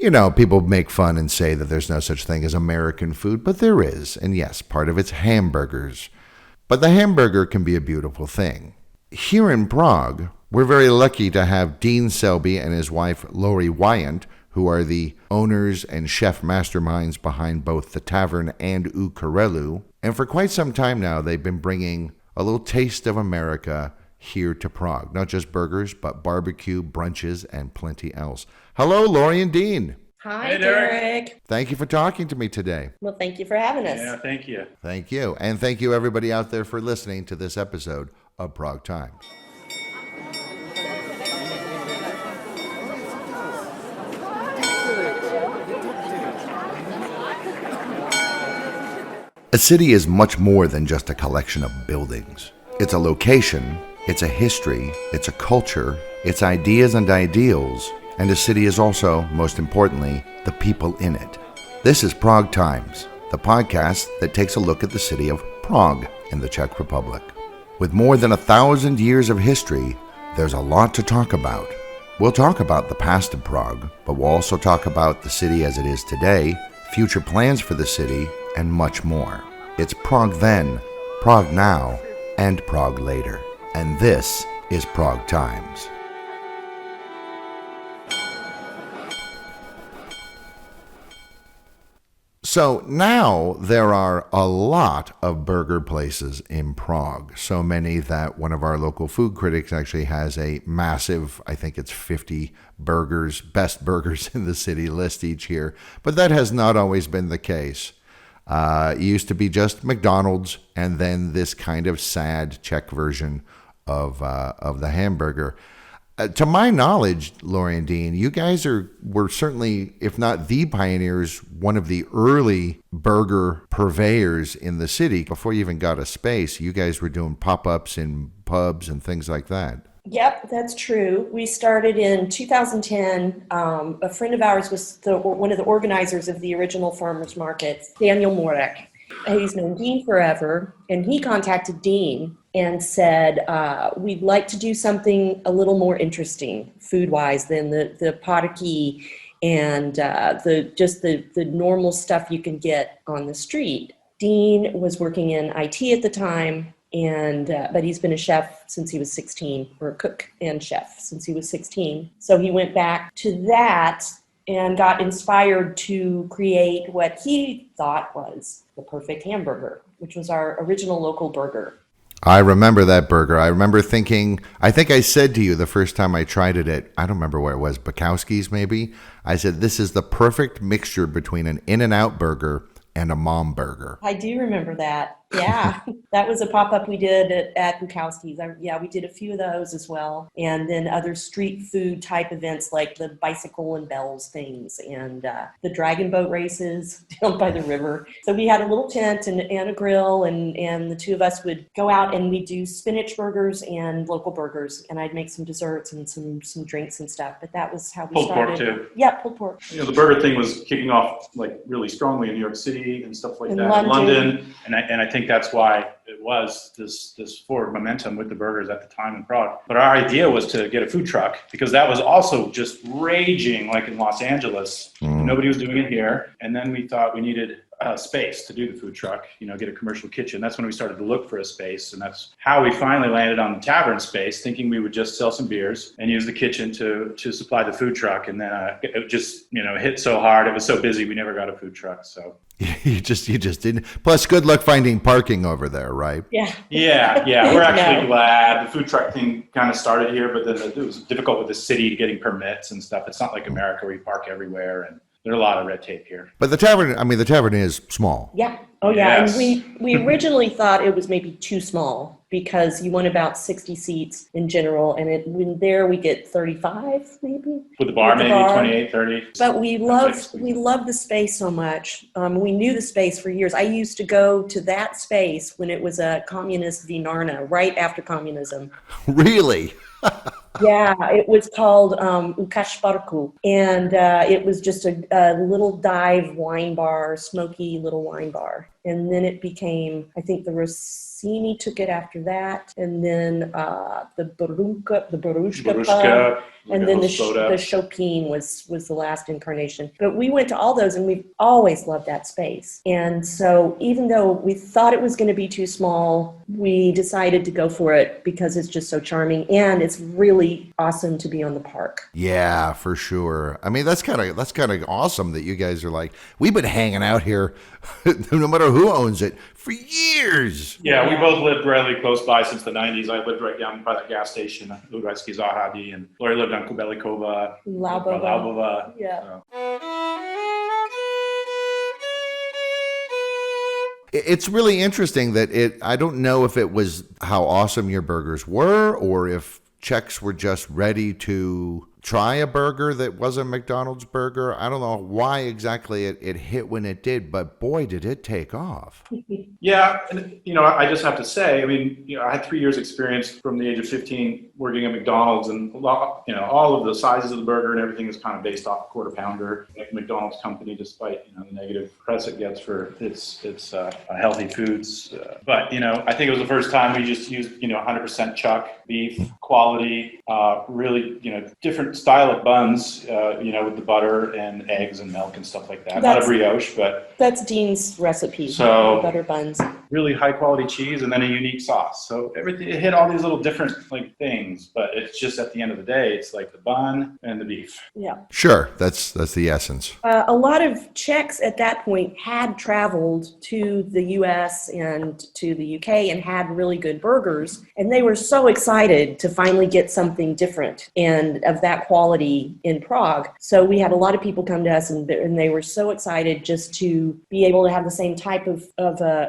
You know, people make fun and say that there's no such thing as American food, but there is. And yes, part of it's hamburgers. But the hamburger can be a beautiful thing. Here in Prague, we're very lucky to have Dean Selby and his wife, Lori Wyant, who are the owners and chef masterminds behind both the Tavern and Kurelů. And for quite some time now, they've been bringing a little taste of America here to Prague. Not just burgers, but barbecue, brunches, and plenty else. Hello, Lori and Dean. Hi, hey, Derek. Thank you for talking to me today. Well, thank you for having us. Yeah, thank you. Thank you. And thank you, everybody out there, for listening to this episode of Prague Times. A city is much more than just a collection of buildings. It's a location, it's a history, it's a culture, it's ideas and ideals, and a city is also, most importantly, the people in it. This is Prague Times, the podcast that takes a look at the city of Prague in the Czech Republic. With more than 1,000 years of history, there's a lot to talk about. We'll talk about the past of Prague, but we'll also talk about the city as it is today, future plans for the city, and much more. It's Prague then, Prague now, and Prague later. And this is Prague Times. So now there are a lot of burger places in Prague. So many that one of our local food critics actually has a massive, I think it's 50 burgers, best burgers in the city list each year. But that has not always been the case. It used to be just McDonald's and then this kind of sad Czech version of the hamburger. To my knowledge, Lori and Dean, you guys were certainly, if not the pioneers, one of the early burger purveyors in the city. Before you even got a space, you guys were doing pop-ups in pubs and things like that. Yep, that's true. We started in 2010. A friend of ours was one of the organizers of the original farmers markets, Daniel Morek. He's known Dean forever, and he contacted Dean and said, we'd like to do something a little more interesting food-wise than the potaki and the normal stuff you can get on the street. Dean was working in IT at the time, but he's been a chef since he was 16, or a cook and chef since he was 16. So he went back to that and got inspired to create what he thought was the perfect hamburger, which was our original local burger. I remember that burger. I remember thinking, I think I said to you the first time I tried it at, I don't remember where it was, Bukowski's maybe. I said, this is the perfect mixture between an In-N-Out burger and a mom burger. I do remember that. Yeah, that was a pop-up we did at Bukowski's. We did a few of those as well. And then other street food type events like the bicycle and bells things and the dragon boat races down by the river. So we had a little tent and a grill and the two of us would go out and we'd do spinach burgers and local burgers. And I'd make some desserts and some drinks and stuff. But that was how we started. Pulled pork too. Yeah, pulled pork. You know, the burger thing was kicking off like really strongly in New York City and stuff like In that. London. And I think that's why it was this forward momentum with the burgers at the time in Prague. But our idea was to get a food truck because that was also just raging like in Los Angeles. Nobody was doing it here. And then we thought we needed space to do the food truck, get a commercial kitchen. That's when we started to look for a space. And that's how we finally landed on the Tavern space, thinking we would just sell some beers and use the kitchen to supply the food truck. And then it just, hit so hard. It was so busy. We never got a food truck. So You just didn't. Plus, good luck finding parking over there, right? Yeah. Yeah. We're actually glad the food truck thing kind of started here, but then it was difficult with the city getting permits and stuff. It's not like America where you park everywhere, and there's a lot of red tape here. But the tavern is small. Yeah. Oh, yeah. Yes. And we originally thought it was maybe too small because you want about 60 seats in general. And when we get 35 maybe. With the bar, maybe 28, 30. But we love the space so much. We knew the space for years. I used to go to that space when it was a communist Vinarna, right after communism. Really? Yeah, it was called Ukashparku, and it was just a little dive wine bar, smoky little wine bar. and then it became, I think the Rossini took it after that, and then the Barushka pub, and then the Chopin was the last incarnation. But we went to all those, and we've always loved that space. And so even though we thought it was going to be too small, we decided to go for it because it's just so charming, and it's really awesome to be on the park. Yeah, for sure. I mean, that's kind of awesome that you guys are like, we've been hanging out here, no matter who owns it, for years. Yeah, we both lived really close by since the 90s. I lived right down by that gas station, Lugarsky Zahadi, and Lori lived on Kubelikova, Laubova. Yeah. So. It's really interesting that I don't know if it was how awesome your burgers were or if Czechs were just ready to try a burger that was a McDonald's burger. I don't know why exactly it hit when it did, but boy, did it take off. Yeah, and I just have to say, I mean, I had 3 years experience from the age of 15 working at McDonald's, and all of the sizes of the burger and everything is kind of based off quarter pounder, like McDonald's company, despite the negative press it gets for its healthy foods. But I think it was the first time we just used 100% chuck beef quality, really different style of buns, with the butter and eggs and milk and stuff like that. Not a brioche, but that's Dean's recipe. So butter buns, really high quality cheese, and then a unique sauce. So everything, it hit all these little different things, but it's just at the end of the day, it's like the bun and the beef. Yeah, sure, that's the essence. A lot of Czechs at that point had traveled to the U.S. and to the U.K. and had really good burgers, and they were so excited to finally get something different and of that quality in Prague. So we had a lot of people come to us, and they were so excited just to be able to have the same type of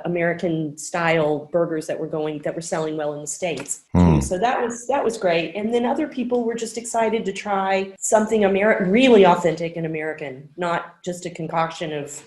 American style burgers that were selling well in the States. So that was great. And then other people were just excited to try something really authentic and American, not just a concoction of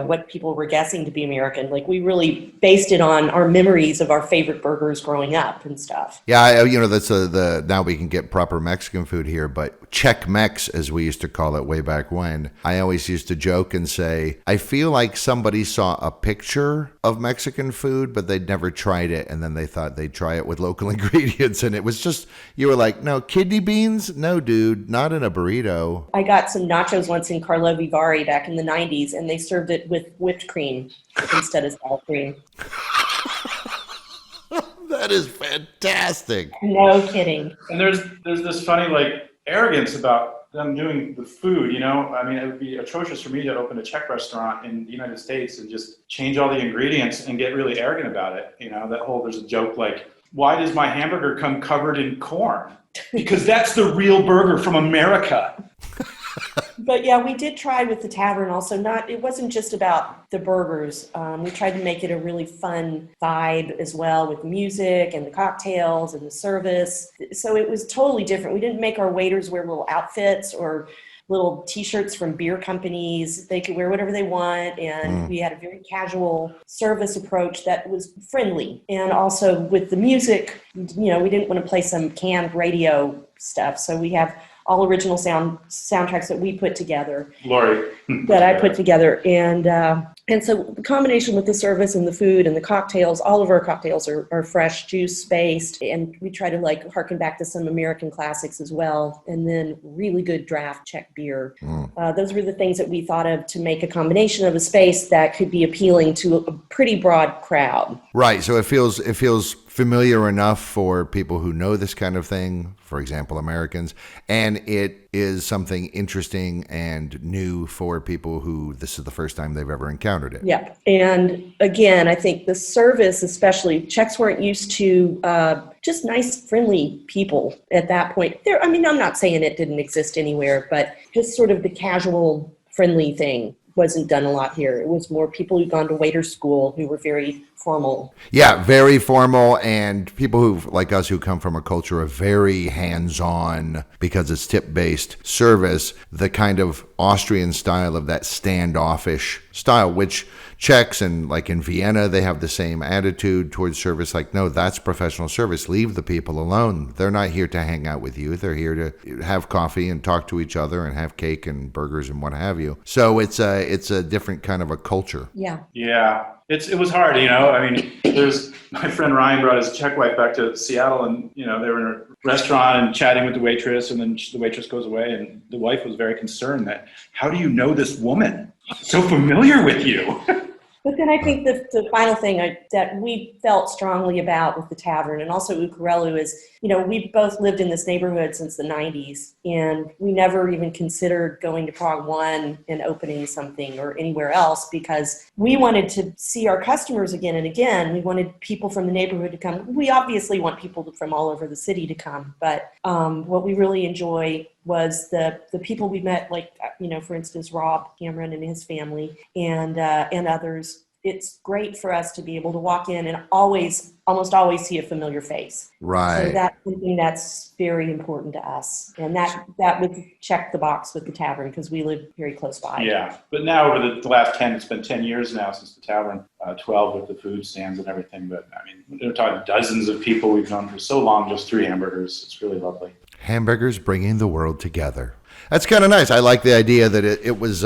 what people were guessing to be American. Like, we really based it on our memories of our favorite burgers growing up and stuff. Yeah, that's now we can get proper Mexican food here, but Czech Mex, as we used to call it way back when, I always used to joke and say, I feel like somebody saw a picture of Mexican food, but they'd never tried it, and then they thought they'd try it with local ingredients, and it was just, you were like, no, kidney beans? No, dude, not in a burrito. I got some nachos once in Karlovy Vary back in the 90s, and they served it with whipped cream instead of sour cream. That is fantastic. No kidding. And there's this funny arrogance about them doing the food. I mean, it would be atrocious for me to open a Czech restaurant in the United States and just change all the ingredients and get really arrogant about it. There's a joke like, why does my hamburger come covered in corn? Because that's the real burger from America. But yeah, we did try with the Tavern also. It wasn't just about the burgers. We tried to make it a really fun vibe as well, with music and the cocktails and the service. So it was totally different. We didn't make our waiters wear little outfits or little t-shirts from beer companies. They could wear whatever they want, and we had a very casual service approach that was friendly. And also with the music, we didn't want to play some canned radio stuff. So we have all original soundtracks that we put together. Lori. That I put together. And so the combination with the service and the food and the cocktails, all of our cocktails are fresh juice based. And we try to harken back to some American classics as well. And then really good draft Czech beer. Those were the things that we thought of to make a combination of a space that could be appealing to a pretty broad crowd. Right. So it feels familiar enough for people who know this kind of thing, for example, Americans, and it is something interesting and new for people who this is the first time they've ever encountered it. Yeah. And again, I think the service, especially, Czechs weren't used to just nice, friendly people at that point. I'm not saying it didn't exist anywhere, but just sort of the casual, friendly thing wasn't done a lot here. It was more people who'd gone to waiter school who were very formal. Yeah, very formal, and people who, like us, who come from a culture of very hands-on, because it's tip-based service, the kind of Austrian style of that standoffish style, which Czechs and in Vienna, they have the same attitude towards service. No, that's professional service. Leave the people alone. They're not here to hang out with you. They're here to have coffee and talk to each other and have cake and burgers and what have you. So it's a different kind of a culture. Yeah. Yeah. It was hard, you know. I mean, there's my friend Ryan brought his Czech wife back to Seattle, and you know they were in a restaurant and chatting with the waitress, and then the waitress goes away, and the wife was very concerned that how do you know this woman so familiar with you? But then I think the final thing that we felt strongly about with the Tavern and also Kurelů is, you know, we both lived in this neighborhood since the 90s, and we never even considered going to Prague 1 and opening something or anywhere else because we wanted to see our customers again and again. We wanted people from the neighborhood to come. We obviously want people from all over the city to come, but what we really enjoy was the people we met, like, you know, for instance, Rob Cameron and his family and others. It's great for us to be able to walk in and almost always see a familiar face. Right. So that's something that's very important to us. And that would check the box with the Tavern because we live very close by. Yeah. But now over the last 10, it's been 10 years now since the Tavern, 12 with the food stands and everything. But I mean, we're talking dozens of people we've known for so long, just 3 hamburgers. It's really lovely. Hamburgers bringing the world together. That's kind of nice. I like the idea that it was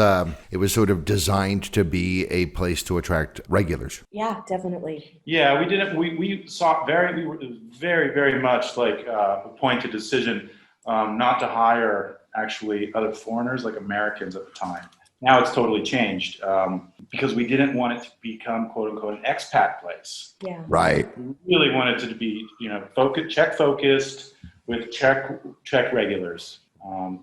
sort of designed to be a place to attract regulars. Yeah, definitely. Yeah, we didn't. We saw we were very, very much like a pointed decision not to hire actually other foreigners like Americans at the time. Now it's totally changed because we didn't want it to become quote unquote an expat place. Yeah. Right. We really wanted it to be, you know, Czech focused with Czech regulars.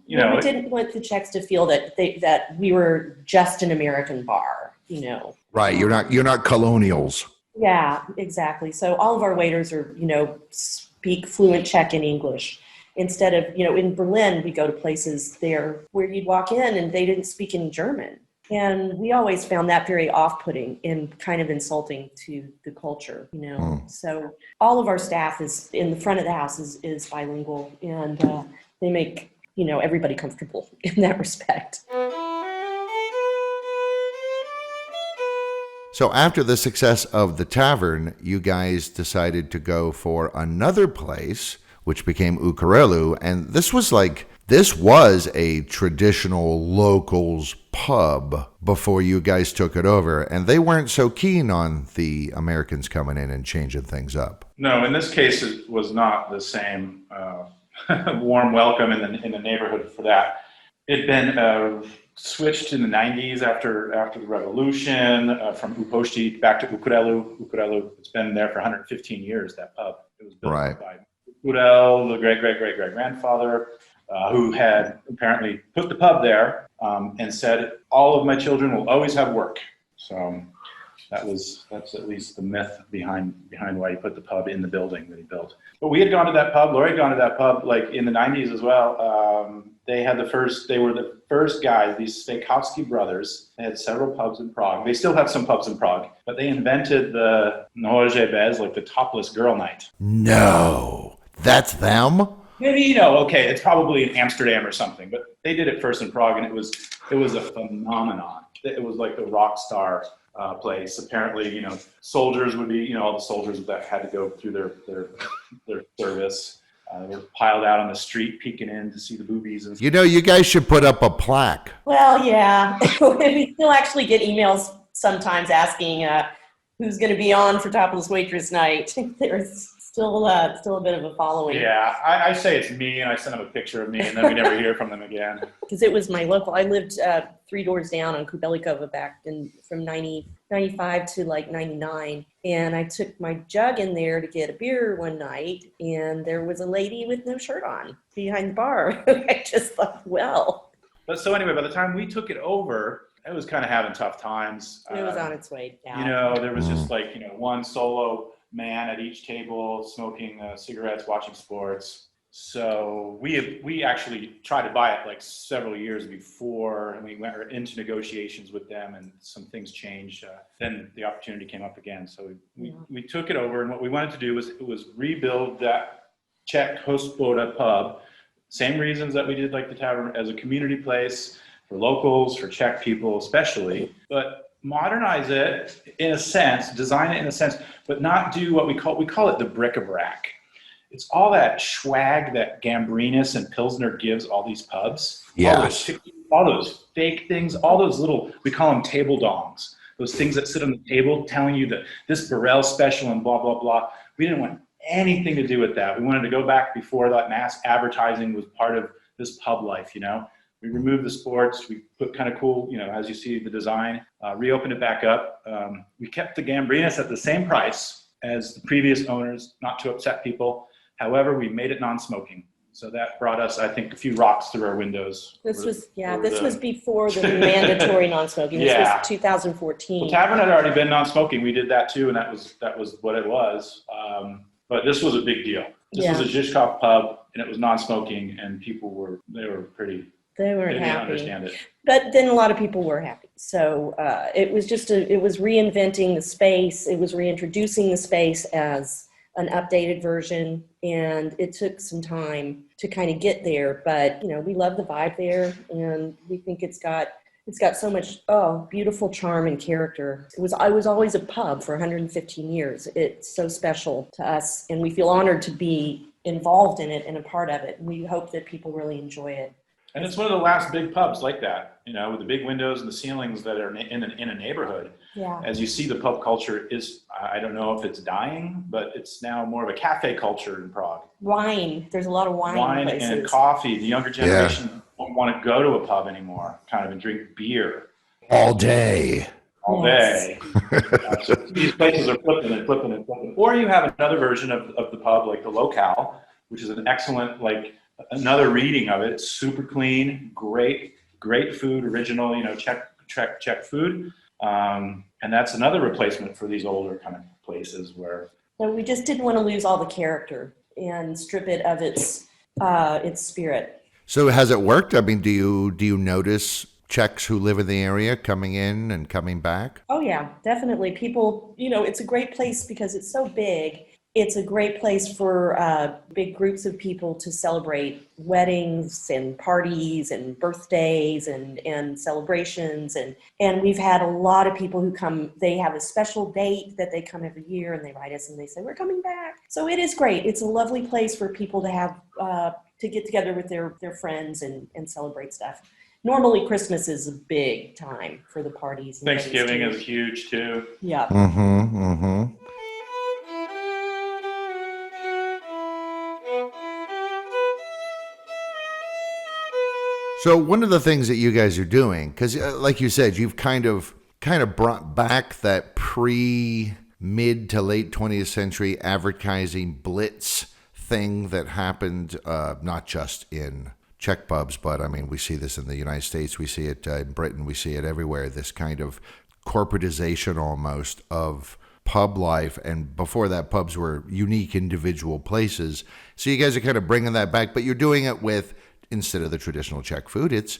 You know, we didn't want the Czechs to feel that we were just an American bar, you know. Right. You're not colonials. Yeah, exactly. So all of our waiters are, you know, speak fluent Czech and English. Instead of, you know, in Berlin, we go to places there where you'd walk in and they didn't speak any German. And we always found that very off-putting and kind of insulting to the culture, you know. So all of our staff is in the front of the house is bilingual, and they make, you know, everybody comfortable in that respect. So after the success of the Tavern, you guys decided to go for another place, which became Kurelů, and this was a traditional locals pub before you guys took it over, and they weren't so keen on the Americans coming in and changing things up. No, in this case, it was not the same warm welcome in the neighborhood for that. It'd been switched in the 90s after the revolution from Uposhti back to Kurelů. It's been there for 115 years, that pub. It was built by Kurel, the great-great-great-great-grandfather, who had apparently put the pub there and said, all of my children will always have work. So that's at least the myth behind why he put the pub in the building that he built. But we had gone to that pub, Lori had gone to that pub like in the 90s as well. They were the first guys, these Svejkovsky brothers. They had several pubs in Prague. They still have some pubs in Prague, but they invented the Nože bez, like the topless girl night. No, that's them? Maybe, you know, okay, it's probably in Amsterdam or something, but they did it first in Prague, and it was a phenomenon. It was like the rock star place. Apparently, you know, soldiers would be, you know, all the soldiers that had to go through their service. They were piled out on the street, peeking in to see the boobies. And you know, you guys should put up a plaque. Well, yeah, we still actually get emails sometimes asking who's going to be on for Topless Waitress Night. There's still a bit of a following. Yeah, I say it's me, and I send them a picture of me, and then we never hear from them again. Because it was my local. I lived 3 doors down on Kubelikova back from 95 to like 99. And I took my jug in there to get a beer one night, and there was a lady with no shirt on behind the bar. I just thought, well. But so anyway, by the time we took it over, it was kind of having tough times. It was on its way down. You know, there was just like, you know, one solo man at each table smoking cigarettes, watching sports. So we actually tried to buy it like several years before, and we went into negotiations with them, and some things changed. Then the opportunity came up again, so we took it over, and what we wanted to do was rebuild that Czech Hospoda pub. Same reasons that we did like the Tavern, as a community place for locals, for Czech people especially, but modernize it in a sense, design it in a sense, but not do what we call it the bric-a-brac. It's all that swag that Gambrinus and Pilsner gives all these pubs. Yeah. All those fake things, all those little, we call them table dongs. those things that sit on the table telling you that this Burrell special and blah, blah, blah. We didn't want anything to do with that. We wanted to go back before that mass advertising was part of this pub life, you know. We removed the sports, we put kind of cool, you know, as you see the design, reopened it back up. We kept the Gambrinus at the same price as the previous owners, not to upset people. However, we made it non-smoking. So that brought us, I think, a few rocks through our windows. This was before the mandatory non-smoking. This was 2014. Well, Tavern had already been non-smoking. We did that too, and that was what it was. But this was a big deal. This was a Žižkov pub, and it was non-smoking, and people were pretty. They weren't happy. Didn't understand it. But then a lot of people were happy. So it was reinventing the space. It was reintroducing the space as an updated version, and it took some time to kind of get there. But you know, we love the vibe there, and we think it's got so much beautiful charm and character. I was always a pub for 115 years. It's so special to us, and we feel honored to be involved in it and a part of it. We hope that people really enjoy it. And it's one of the last big pubs like that, you know, with the big windows and the ceilings that are in a neighborhood. Yeah. As you see, the pub culture is, I don't know if it's dying, but it's now more of a cafe culture in Prague. Wine. There's a lot of wine places. And coffee. The younger generation don't want to go to a pub anymore, kind of, and drink beer. All day. All day. So these places are flipping and flipping and flipping. Or you have another version of the pub, like the Locale, which is an excellent, another reading of it. It's super clean, great food, original, you know, Czech food. And that's another replacement for these older kind of places where. So we just didn't want to lose all the character and strip it of its spirit. So has it worked? I mean, do you notice Czechs who live in the area coming in and coming back? Oh yeah, definitely. People, you know, it's a great place because it's so big. It's a great place for big groups of people to celebrate weddings and parties and birthdays and celebrations. And we've had a lot of people who come, they have a special date that they come every year and they write us and they say, we're coming back. So it is great. It's a lovely place for people to have, to get together with their friends and celebrate stuff. Normally Christmas is a big time for the parties. And Thanksgiving is huge too. Yeah. Mm-hmm, mm-hmm. So one of the things that you guys are doing, because like you said, you've kind of brought back that mid to late 20th century advertising blitz thing that happened not just in Czech pubs, but I mean, we see this in the United States, we see it in Britain, we see it everywhere, this kind of corporatization almost of pub life. And before that, pubs were unique individual places. So you guys are kind of bringing that back, but you're doing it with, instead of the traditional Czech food, it's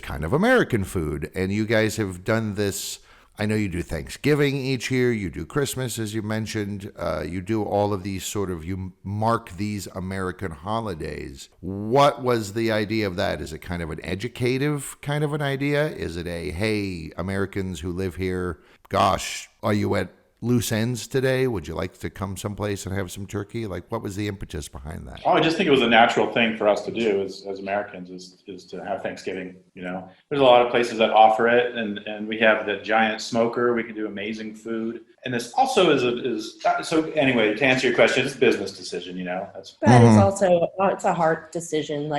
kind of American food. And you guys have done this. I know you do Thanksgiving each year. You do Christmas, as you mentioned. You do all of these you mark these American holidays. What was the idea of that? Is it kind of an educative kind of an idea? Is it hey, Americans who live here, gosh, are you at loose ends today? Would you like to come someplace and have some turkey? What was the impetus behind that? Oh, I just think it was a natural thing for us to do as Americans is to have Thanksgiving. You know, there's a lot of places that offer it, and we have the giant smoker. We can do amazing food, and this also is so. Anyway, to answer your question, it's a business decision. You know, but it's also it's a hard decision.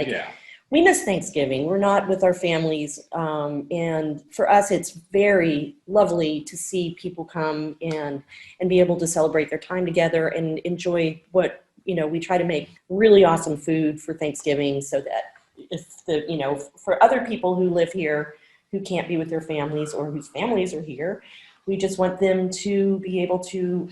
We miss Thanksgiving. We're not with our families. And for us, it's very lovely to see people come and be able to celebrate their time together and enjoy what, you know, we try to make really awesome food for Thanksgiving so that for other people who live here who can't be with their families or whose families are here, we just want them to be able to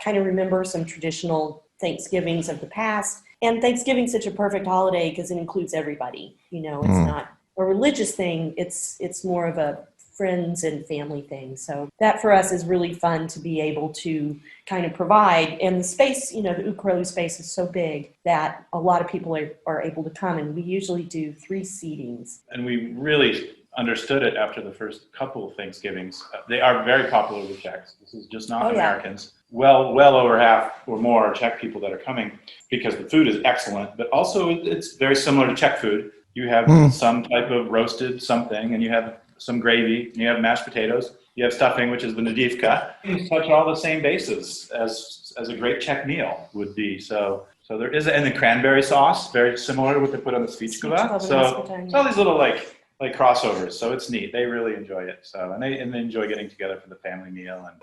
kind of remember some traditional Thanksgivings of the past. And Thanksgiving's such a perfect holiday because it includes everybody. You know, it's not a religious thing. It's more of a friends and family thing. So that for us is really fun to be able to kind of provide. And the space, you know, the Kurelů space is so big that a lot of people are able to come. And we usually do 3 seatings. And we really understood it after the first couple of Thanksgivings. They are very popular with Czechs. This is just not Americans. Well over half or more Czech people that are coming because the food is excellent, but also it's very similar to Czech food. You have some type of roasted something, and you have some gravy, and you have mashed potatoes, You have stuffing, which is the nadivka. You touch all the same bases as a great Czech meal would be. So there is, and the cranberry sauce, very similar to what they put on the svíčková. So it's all these little like crossovers. So it's neat. They really enjoy it. So and they enjoy getting together for the family meal. And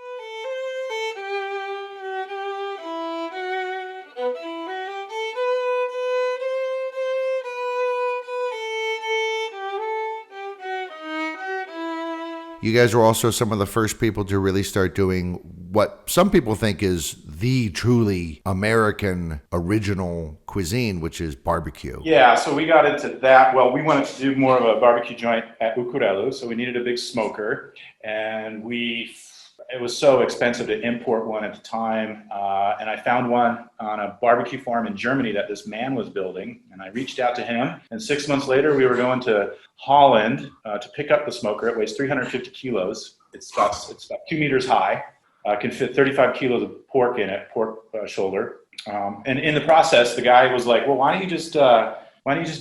you guys were also some of the first people to really start doing what some people think is the truly American original cuisine, which is barbecue. Yeah, so we got into that. Well, we wanted to do more of a barbecue joint at Kurelů, so we needed a big smoker, and it was so expensive to import one at the time, and I found one on a barbecue farm in Germany that this man was building, and I reached out to him, and 6 months later we were going to Holland to pick up the smoker. It weighs 350 kilos. It's about 2 meters high. Can fit 35 kilos of pork in it, pork shoulder. And in the process, the guy was like, well, why don't you just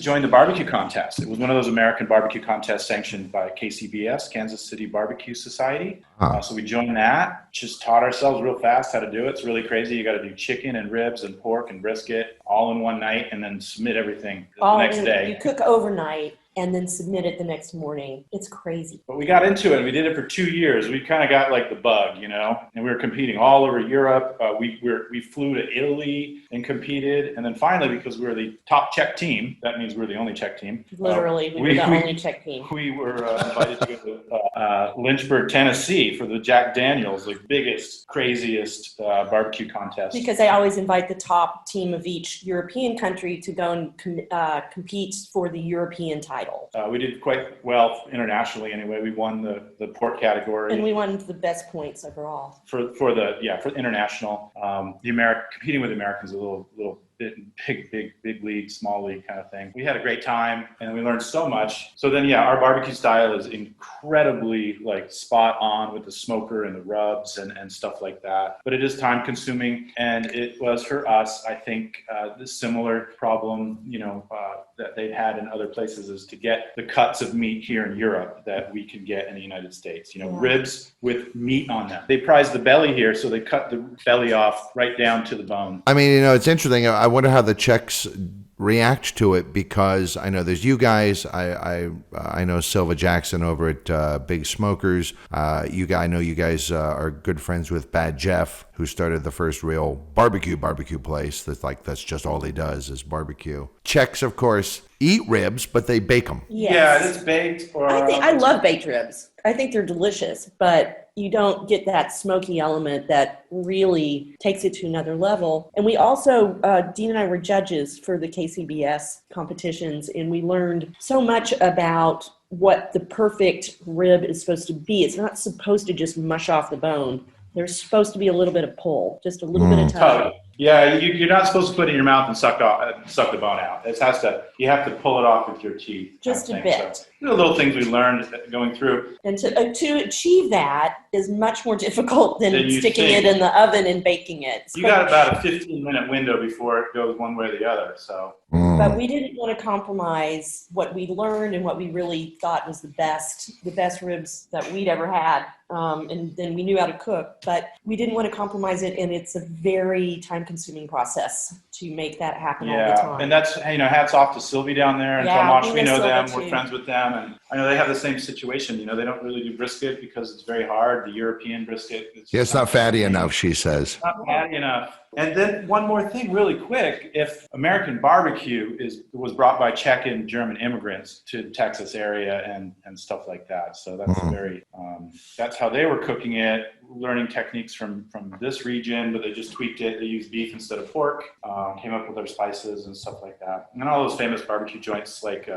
join the barbecue contest? It was one of those American barbecue contests sanctioned by KCBS, Kansas City Barbecue Society. So we joined that, just taught ourselves real fast how to do it. It's really crazy. You got to do chicken and ribs and pork and brisket all in one night and then submit everything the next day. You cook overnight and then submit it the next morning. It's crazy. But we got into it, and we did it for 2 years. We kind of got like the bug, and we were competing all over Europe. We flew to Italy and competed, and then finally, because we were the top Czech team, that means we're the only Czech team. Literally, we were the only Czech team. We were invited to go to Lynchburg, Tennessee for the Jack Daniels, the biggest, craziest barbecue contest. Because they always invite the top team of each European country to go and compete for the European title. We did quite well internationally anyway. We won the pork category. And we won the best points overall. For international. Competing with Americans is a little bit big league, small league kind of thing. We had a great time and we learned so much. So then, our barbecue style is incredibly like spot on with the smoker and the rubs and stuff like that. But it is time consuming, and it was for us, I think, the similar problem, that they've had in other places is to get the cuts of meat here in Europe that we can get in the United States. Ribs with meat on them. They prize the belly here, so they cut the belly off right down to the bone. I mean, it's interesting. I wonder how the Czechs react to it, because I know there's you guys. I know Silva Jackson over at Big Smokers. I know you guys are good friends with Bad Jeff, who started the first real barbecue place. That's just all he does is barbecue. Czechs, of course, eat ribs, but they bake them. Yes. Yeah, it's baked. I love baked ribs. I think they're delicious, but you don't get that smoky element that really takes it to another level. And we also, Dean and I were judges for the KCBS competitions, and we learned so much about what the perfect rib is supposed to be. It's not supposed to just mush off the bone. There's supposed to be a little bit of pull, just a little bit of tug. Yeah, you're not supposed to put it in your mouth and suck the bone out. You have to pull it off with your teeth. Just a bit. So, the little things we learned going through. And to achieve that is much more difficult than sticking it in the oven and baking it. You got about a 15-minute window before it goes one way or the other. So. But we didn't want to compromise what we learned and what we really thought was the best ribs that we'd ever had. And then we knew how to cook, but we didn't want to compromise it. And it's a very time-consuming process to make that happen all the time. And that's, hats off to Selby down there and Tomasz. We know them. We're friends with them. And I know they have the same situation. They don't really do brisket because it's very hard. The European brisket. It's not fatty enough, she says. Not fatty enough. And then one more thing really quick, if American barbecue was brought by Czech and German immigrants to the Texas area and stuff like that. So that's that's how they were cooking it, learning techniques from this region, but they just tweaked it. They used beef instead of pork, came up with their spices and stuff like that. And all those famous barbecue joints like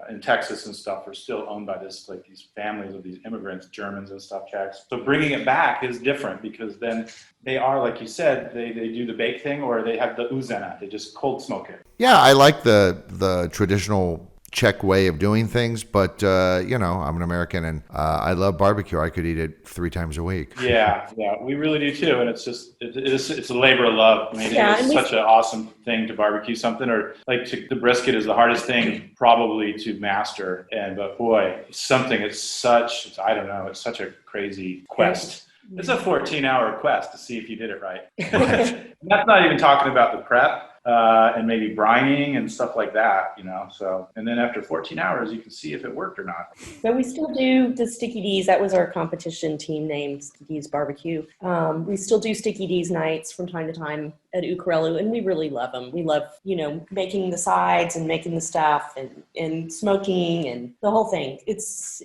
in Texas and stuff are still owned by these families of these immigrants, Germans and stuff, Czechs. So bringing it back is different because then they are, like you said, they do the bake thing, or they have the uzena. They just cold smoke it. Yeah, I like the traditional Czech way of doing things, but I'm an American and I love barbecue. I could eat it 3 times a week. Yeah, we really do too. And it's just it's a labor of love. I mean, Yeah, it's such an awesome thing to barbecue something, or like the brisket is the hardest thing probably to master. But boy, it's such a crazy quest. It's a 14-hour quest to see if you did it right. That's not even talking about the prep. And maybe brining and stuff like that, So, and then after 14 hours, you can see if it worked or not. But we still do the Sticky D's. That was our competition team name, Sticky D's Barbecue. We still do Sticky D's nights from time to time at Kurelů, and we really love them. We love, making the sides and making the stuff and smoking and the whole thing. It's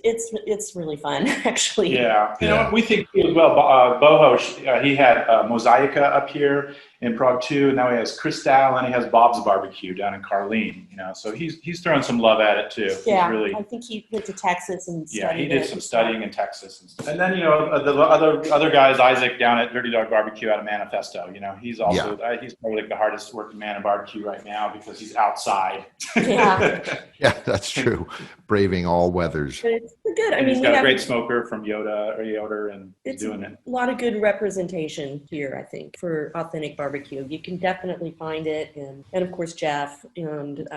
really fun, actually. Yeah. We think as well. Boho, he had Mosaica up here in Prague too, and now he has Cristal, and he has Bob's Barbecue down in Carlene. So he's throwing some love at it too. Yeah, really, I think he went to Texas and studied he did some studying in Texas, and then the other guys, Isaac down at Dirty Dog Barbecue out of Manifesto. He's also he's probably like the hardest working man in barbecue right now because he's outside. Yeah, yeah, that's true. Braving all weathers. But it's good. I mean, he's got a great smoker from Yoder, and he's doing it. A lot of good representation here, I think, for authentic barbecue. You can definitely find it, and of course Jeff, and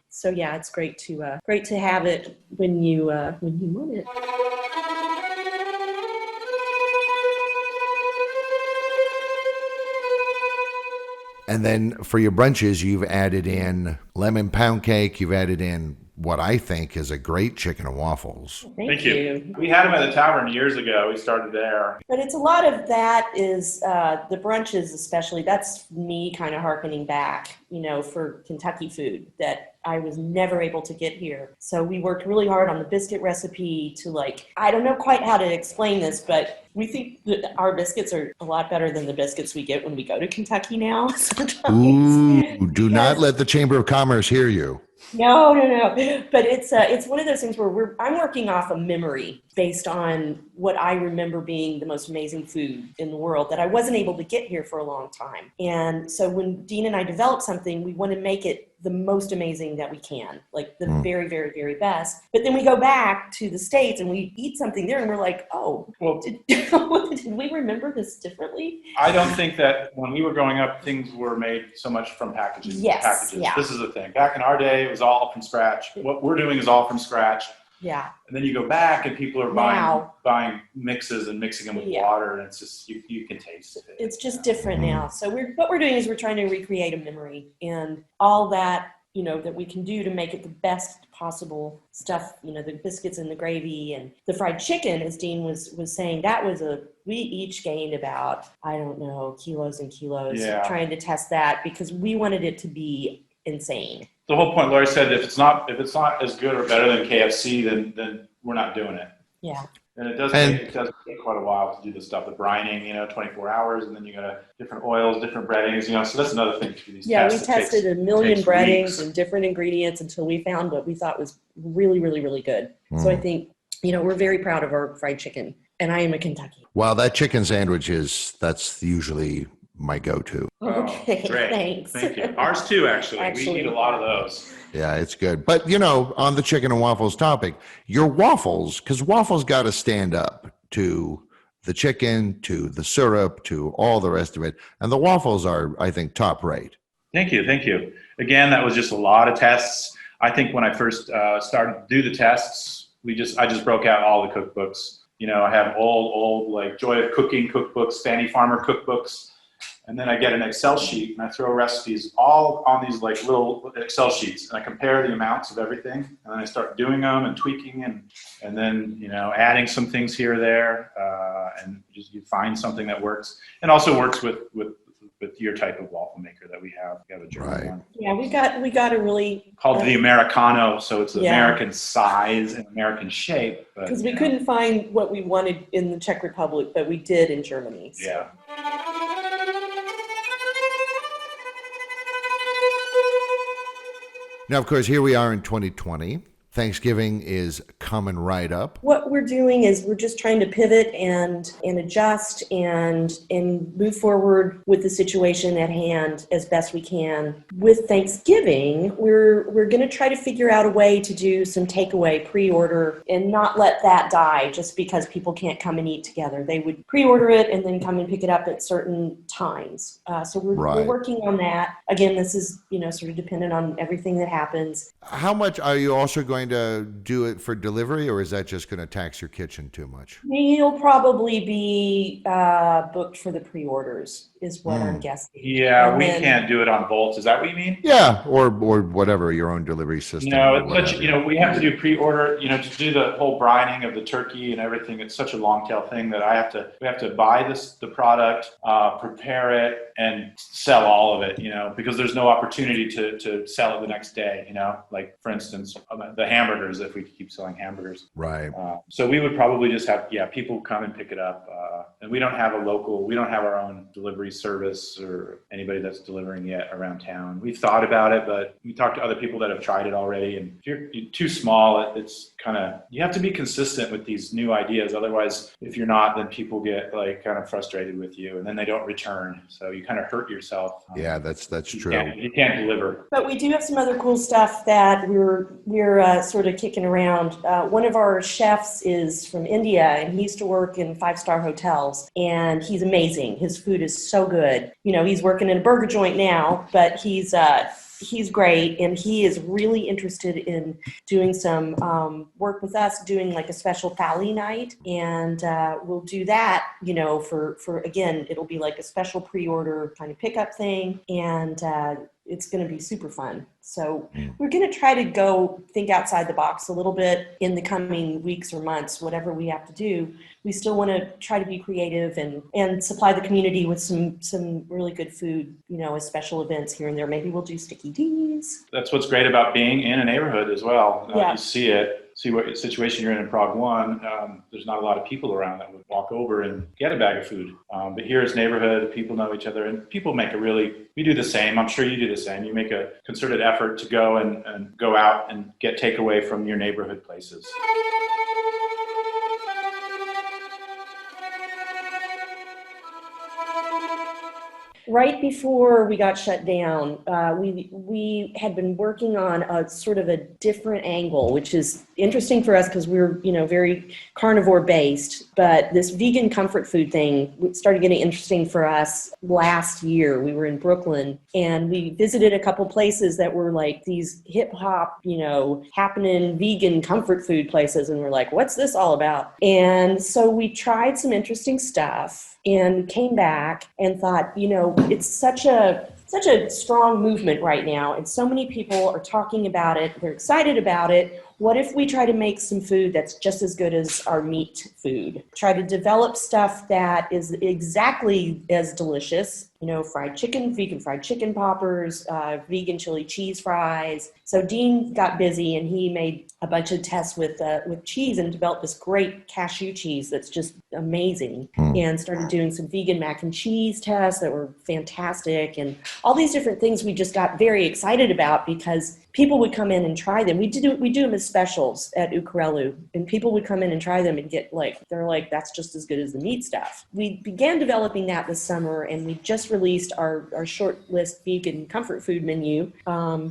so yeah, it's great to have it when you want it. And then for your brunches, you've added in lemon pound cake. You've added in what I think is a great chicken and waffles. Thank you. We had them at the Tavern years ago. We started there. But it's a lot of that is the brunches, especially. That's me kind of hearkening back, for Kentucky food that I was never able to get here. So we worked really hard on the biscuit recipe to I don't know quite how to explain this, but we think that our biscuits are a lot better than the biscuits we get when we go to Kentucky now. Sometimes. Ooh, do not let the Chamber of Commerce hear you. No. But it's one of those things where I'm working off a memory based on what I remember being the most amazing food in the world that I wasn't able to get here for a long time. And so when Dean and I develop something, we want to make it the most amazing that we can, like the very, very, very best. But then we go back to the States and we eat something there and we're like, oh, well, did we remember this differently? I don't think that when we were growing up, things were made so much from packages. Yes, yeah. This is the thing. Back in our day, it was all from scratch. What we're doing is all from scratch. Yeah. And then you go back and people are buying mixes and mixing them with water, and it's just you can taste it. It's just different now. So what we're doing is we're trying to recreate a memory and all that, that we can do to make it the best possible stuff, the biscuits and the gravy and the fried chicken, as Dean was saying, we each gained about, I don't know, kilos and kilos trying to test that because we wanted it to be insane. The whole point, Lori said, if it's not as good or better than KFC, then we're not doing it. Yeah. And it does take quite a while to do this stuff, the brining, 24 hours, and then you got different oils, different breadings, so that's another thing to do these tests. We tested a million breadings weeks. and different ingredients until we found what we thought was really, really, really good. So I think, we're very proud of our fried chicken, and I am a Kentucky. Well, that chicken sandwich that's usually my go-to. Okay, great. Thanks. Thank you. Ours too, actually. We eat a lot of those. Yeah, it's good. But, on the chicken and waffles topic, your waffles, because waffles got to stand up to the chicken, to the syrup, to all the rest of it. And the waffles are, I think, top rate. Thank you. Again, that was just a lot of tests. I think when I first started to do the tests, I just broke out all the cookbooks. I have old like Joy of Cooking cookbooks, Fanny Farmer cookbooks. And then I get an Excel sheet and I throw recipes all on these like little Excel sheets and I compare the amounts of everything. And then I start doing them and tweaking and then, adding some things here or there. And you find something that works and also works with your type of waffle maker that we have. We have a German one. Yeah, we got a really called the Americano. So it's American size and American shape. Because we couldn't find what we wanted in the Czech Republic, but we did in Germany. So. Yeah. Now, of course, here we are in 2020. Thanksgiving is coming right up. What we're doing is we're just trying to pivot and adjust and move forward with the situation at hand as best we can. With Thanksgiving, we're going to try to figure out a way to do some takeaway pre-order and not let that die just because people can't come and eat together. They would pre-order it and then come and pick it up at certain times. So we're working on that. Again, this is, sort of dependent on everything that happens. How much are you also going to do it for delivery, or is that just going to tax your kitchen too much? We'll probably be booked for the pre-orders, is what I'm guessing. Yeah, and we can't do it on bulk. Is that what you mean? Yeah, or whatever, your own delivery system. No, but we have to do pre-order. To do the whole brining of the turkey and everything. It's such a long tail thing that we have to buy the product, prepare it, and sell all of it. Because there's no opportunity to sell it the next day. Like for instance, the hamburgers. If we keep selling hamburgers, right? So we would probably just have people come and pick it up, and we don't have our own delivery service or anybody that's delivering yet around town. We've thought about it, but we talked to other people that have tried it already, and if you're too small, it's kind of, you have to be consistent with these new ideas. Otherwise, if you're not, then people get kind of frustrated with you, and then they don't return. So you kind of hurt yourself. Yeah, that's true. You can't deliver. But we do have some other cool stuff that we're sort of kicking around. One of our chefs is from India, and he used to work in 5-star hotels, and he's amazing. His food is so good. He's working in a burger joint now, but he's great, and he is really interested in doing some work with us, doing like a special thali night, and we'll do that, for again, it'll be like a special pre-order kind of pickup thing, and it's going to be super fun. So we're going to try to go think outside the box a little bit in the coming weeks or months, whatever we have to do. We still want to try to be creative and supply the community with some really good food, as special events here and there. Maybe we'll do sticky teas. That's what's great about being in a neighborhood as well. You see what situation you're in Prague 1. There's not a lot of people around that would walk over and get a bag of food. But here it's neighborhood, people know each other, and people make we do the same. I'm sure you do the same. You make a concerted effort to go and go out and get takeaway from your neighborhood places. Right before we got shut down, we had been working on a sort of a different angle, which is interesting for us because we're very carnivore based. But this vegan comfort food thing started getting interesting for us last year. We were in Brooklyn and we visited a couple places that were like these hip hop, happening vegan comfort food places, and we're like, what's this all about? And so we tried some interesting stuff and came back and thought, it's such a strong movement right now, and so many people are talking about it. They're excited about it. What if we try to make some food that's just as good as our meat food? Try to develop stuff that is exactly as delicious, fried chicken, vegan fried chicken poppers, vegan chili cheese fries. So Dean got busy and he made a bunch of tests with cheese and developed this great cashew cheese that's just amazing, and started doing some vegan mac and cheese tests that were fantastic, and all these different things we just got very excited about because people would come in and try them. We do them as specials at Kurelů, and people would come in and try them and they're like, that's just as good as the meat stuff. We began developing that this summer, and we just released our short list vegan comfort food menu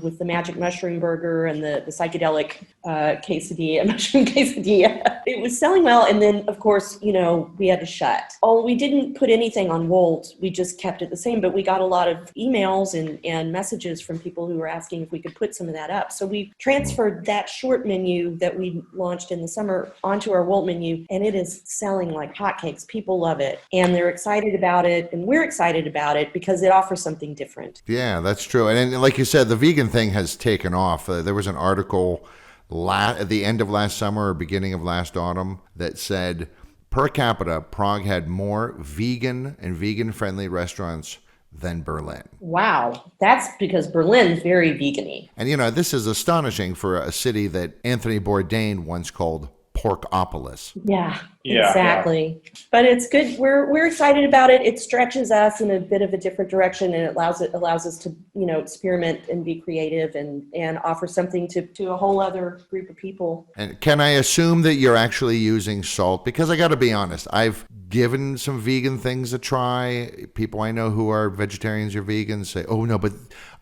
with the magic mushroom burger and the psychedelic mushroom quesadilla. It was selling well, and then of course, we had to shut. We didn't put anything on hold. We just kept it the same, but we got a lot of emails and messages from people who were asking if we could put some of that up. So we transferred that short menu that we launched in the summer onto our Wolt menu, and it is selling like hotcakes. People love it, and they're excited about it, and we're excited about it because it offers something different. Yeah, that's true. And like you said, the vegan thing has taken off. There was an article at the end of last summer or beginning of last autumn that said per capita, Prague had more vegan and vegan-friendly restaurants than Berlin. Wow. That's because Berlin's very vegan-y. And, this is astonishing for a city that Anthony Bourdain once called porkopolis. Yeah, Yeah, exactly. But it's good. We're excited about it. It stretches us in a bit of a different direction, and it allows us to, you know, experiment and be creative and offer something to a whole other group of people. And can I assume that you're actually using salt? Because I got to be honest, I've given some vegan things a try. People I know who are vegetarians or vegans say, "Oh no, but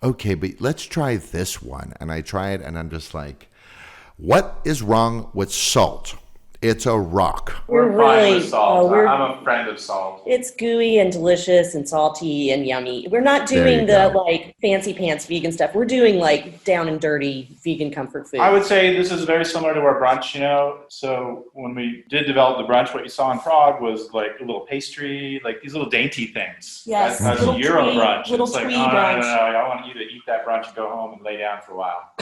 okay, but let's try this one." And I try it, and I'm just like, what is wrong with salt? It's a rock. We're fine really with salt. we're- I'm a friend of salt. It's gooey and delicious and salty and yummy. We're not There doing you the go. like fancy pants vegan stuff. We're doing like down and dirty vegan comfort food. I would say this is very similar to our brunch, you know. So when we did develop the brunch, what you saw in Prague was like a little pastry, like these little dainty things. Yes, That's little Euro twee- brunch. little It's like, twee no, brunch. I want you to eat that brunch and go home and lay down for a while.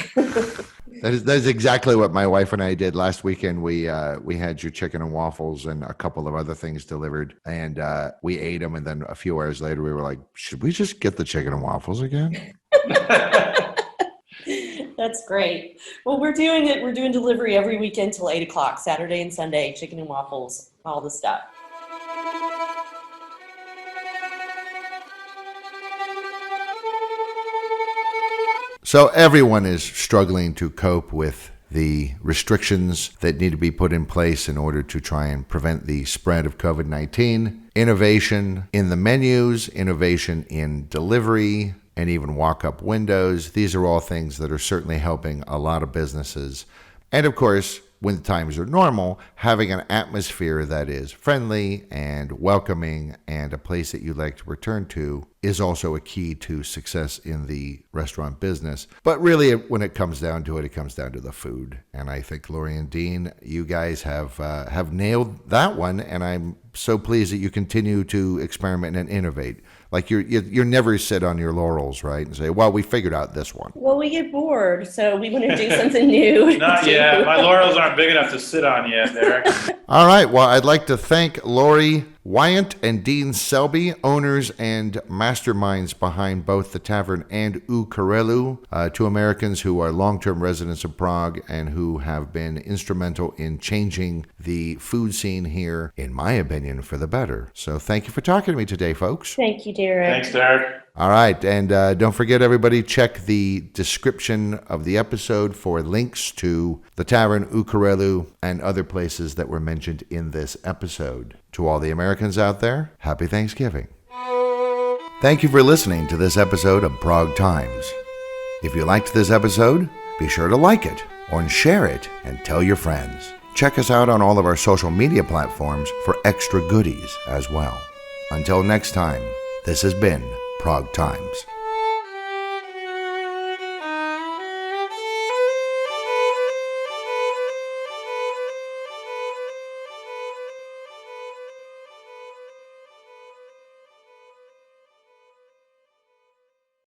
That is exactly what my wife and I did last weekend. We had your chicken and waffles and a couple of other things delivered, and we ate them. And then a few hours later, we were like, "Should we just get the chicken and waffles again?" That's great. Well, we're doing it. We're doing delivery every weekend till 8:00, Saturday and Sunday, chicken and waffles, all the stuff. So everyone is struggling to cope with the restrictions that need to be put in place in order to try and prevent the spread of COVID-19. Innovation in the menus, innovation in delivery, and even walk-up windows. These are all things that are certainly helping a lot of businesses. And of course, when the times are normal, having an atmosphere that is friendly and welcoming and a place that you like to return to is also a key to success in the restaurant business. But really, when it comes down to it, it comes down to the food. And I think Lori and Dean, you guys have nailed that one, and I'm so pleased that you continue to experiment and innovate. Like you're never sit on your laurels, right, and say, "Well, we figured out this one." Well, we get bored, so we want to do something new. Not yet. My laurels aren't big enough to sit on yet, Derek. All right. Well, I'd like to thank Lori Wyant and Dean Selby, owners and masterminds behind both the Tavern and Kurelů, two Americans who are long-term residents of Prague and who have been instrumental in changing the food scene here, in my opinion, for the better. So thank you for talking to me today, folks. Thank you, Derek. Thanks, Derek. All right. And don't forget, everybody, check the description of the episode for links to the Tavern, Kurelů, and other places that were mentioned in this episode. To all the Americans out there, happy Thanksgiving. Thank you for listening to this episode of Prague Times. If you liked this episode, be sure to like it or share it and tell your friends. Check us out on all of our social media platforms for extra goodies as well. Until next time, this has been Prague Times.